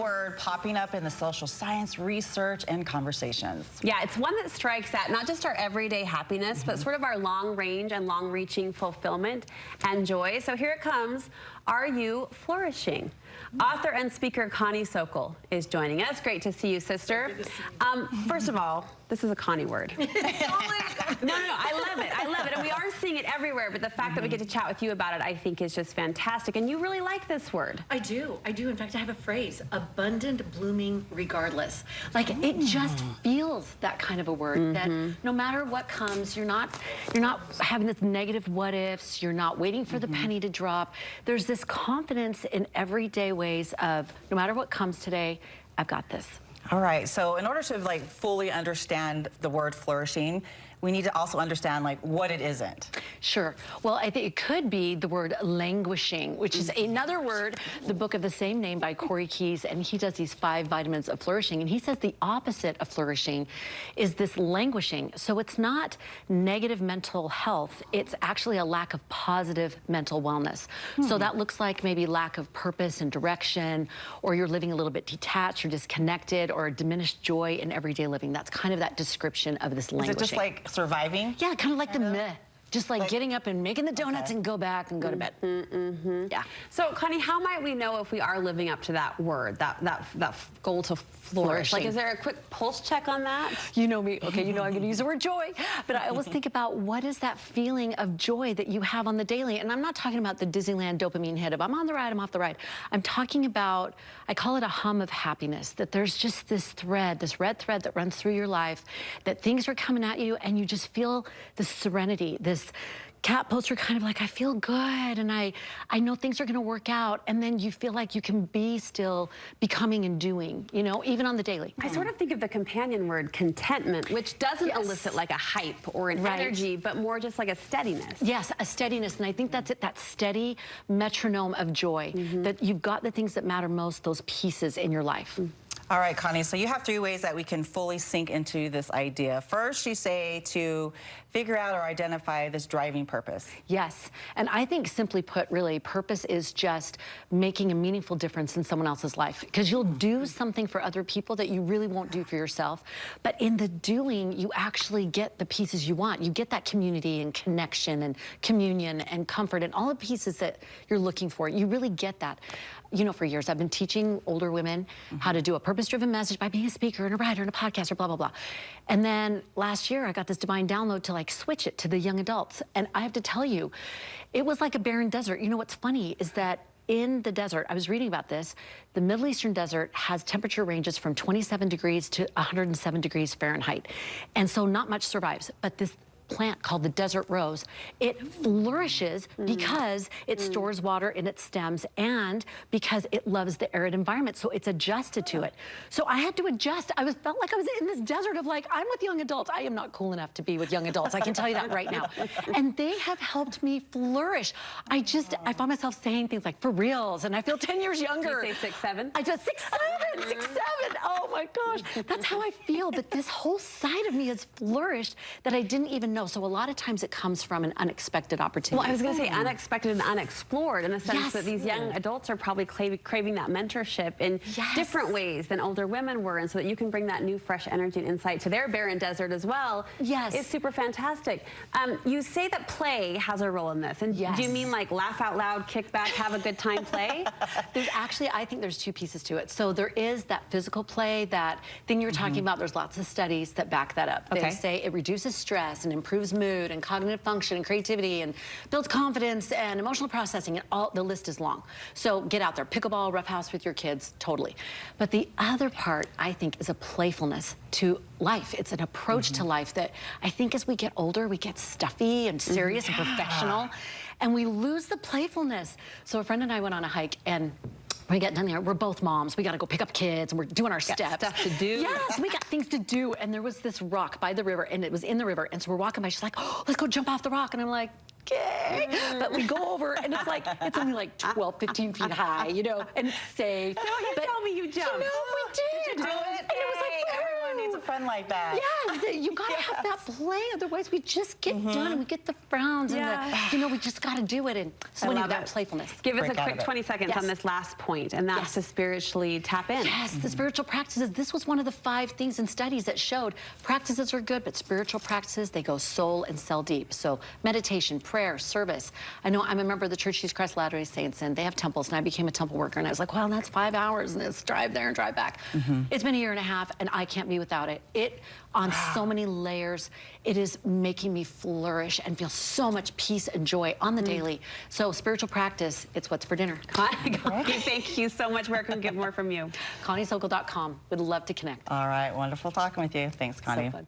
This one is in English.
word popping up in the social science research and conversations. Yeah, it's one that strikes at not just our everyday happiness, but sort of our long range and long reaching fulfillment and joy. So here it comes. Are you flourishing? Author and speaker Connie Sokol is joining us. Great to see you, sister. First of all, this is a Connie word. No, I love it. I love it. And we are seeing it everywhere, but the fact that we get to chat with you about it, I think, is just fantastic. And you really like this word. I do. In fact, I have a phrase, abundant blooming regardless. Like, it just feels that kind of a word that no matter what comes, you're not having this negative what ifs, you're not waiting for the penny to drop. There's this confidence in everyday ways of no matter what comes today, I've got this. All right, so in order to fully understand the word flourishing, we need to also understand what it isn't. Sure. Well, I think it could be the word languishing, which is another word, the book of the same name by Corey Keyes, and he does these 5 vitamins of flourishing, and he says the opposite of flourishing is this languishing. So it's not negative mental health, it's actually a lack of positive mental wellness. So that looks like maybe lack of purpose and direction, or you're living a little bit detached or disconnected, or diminished joy in everyday living. That's kind of that description of this languishing. Is it just like surviving? Yeah, kind of like the meh. Just like getting up and making the donuts and go back and go to bed. Yeah. So, Connie, how might we know if we are living up to that word, that goal to flourish? Like, is there a quick pulse check on that? You know me. Okay, you know I'm going to use the word joy. But I always think about what is that feeling of joy that you have on the daily. And I'm not talking about the Disneyland dopamine hit of I'm on the ride, I'm off the ride. I'm talking about, I call it a hum of happiness, that there's just this thread, this red thread that runs through your life, that things are coming at you and you just feel this serenity, this cat poster kind of like, I feel good and I know things are going to work out, and then you feel like you can be still becoming and doing, you know, even on the daily. I sort of think of the companion word contentment, which doesn't elicit like a hype or an energy, but more just like a steadiness. Yes, a steadiness, and I think that's it, that steady metronome of joy, that you've got the things that matter most, those pieces in your life. All right, Connie, so you have 3 ways that we can fully sink into this idea. First, you say to figure out or identify this driving purpose. Yes, and I think simply put, really, purpose is just making a meaningful difference in someone else's life. Because you'll do something for other people that you really won't do for yourself. But in the doing, you actually get the pieces you want. You get that community and connection and communion and comfort and all the pieces that you're looking for. You really get that. You know, for years, I've been teaching older women how to do a purpose-driven message by being a speaker and a writer and a podcaster, blah, blah, blah. And then last year, I got this divine download to switch it to the young adults. And I have to tell you, it was like a barren desert. You know, what's funny is that in the desert, I was reading about this, the Middle Eastern desert has temperature ranges from 27 degrees to 107 degrees Fahrenheit. And so not much survives. But this plant called the desert rose, it flourishes because it stores water in its stems and because it loves the arid environment, so it's adjusted to it. So I had to adjust. Felt like I was in this desert of I'm with young adults. I am not cool enough to be with young adults. I can tell you that right now. And they have helped me flourish. I found myself saying things like, for reals, and I feel 10 years younger. Did you say 6'7"? I just 6'7", 6'7". Oh my gosh, that's how I feel, that this whole side of me has flourished that I didn't even know. So a lot of times it comes from an unexpected opportunity. Well, I was going to say unexpected and unexplored in the sense that these young adults are probably craving that mentorship in different ways than older women were, and so that you can bring that new fresh energy and insight to their barren desert as well is super fantastic. You say that play has a role in this, and do you mean like laugh out loud, kick back, have a good time play? There's actually, I think there's 2 pieces to it. So there is that physical play, that thing you were talking about. There's lots of studies that back that up. They say it reduces stress and improves mood and cognitive function and creativity and builds confidence and emotional processing, and all the list is long. So get out there, pickleball, roughhouse with your kids, totally. But the other part, I think, is a playfulness to life. It's an approach to life that I think as we get older, we get stuffy and serious and professional, and we lose the playfulness. So a friend and I went on a hike, and when we get done there, we're both moms. We got to go pick up kids, and we're doing our steps. Stuff to do. Yes, we got things to do. And there was this rock by the river, and it was in the river. And so we're walking by. She's like, oh, let's go jump off the rock. And I'm like, okay. But we go over, and it's only like 12, 15 feet high, you know, and it's safe. No, you tell me you jumped. You know, we did. Did you do it? And it was like, everyone needs a fun like that. Yes, you gotta have that play. Otherwise, we just get done and we get the frowns and the, we just gotta do it. And so we need that playfulness. Give us a quick 20 seconds on this last point, and that's to spiritually tap in. Yes, the spiritual practices. This was one of the 5 things in studies that showed practices are good, but spiritual practices, they go soul and cell deep. So meditation, prayer, service. I know I'm a member of the Church of Jesus Christ of Latter-day Saints, and they have temples, and I became a temple worker, and I was like, well, that's 5 hours, and it's drive there and drive back. It's been a year and a half, and I can't be without it. It, on so many layers, it is making me flourish and feel so much peace and joy on the daily. So spiritual practice, it's what's for dinner. Connie, thank you so much. Where can we get more from you? ConnieSokol.com. Would love to connect. All right, wonderful talking with you. Thanks, Connie. So fun.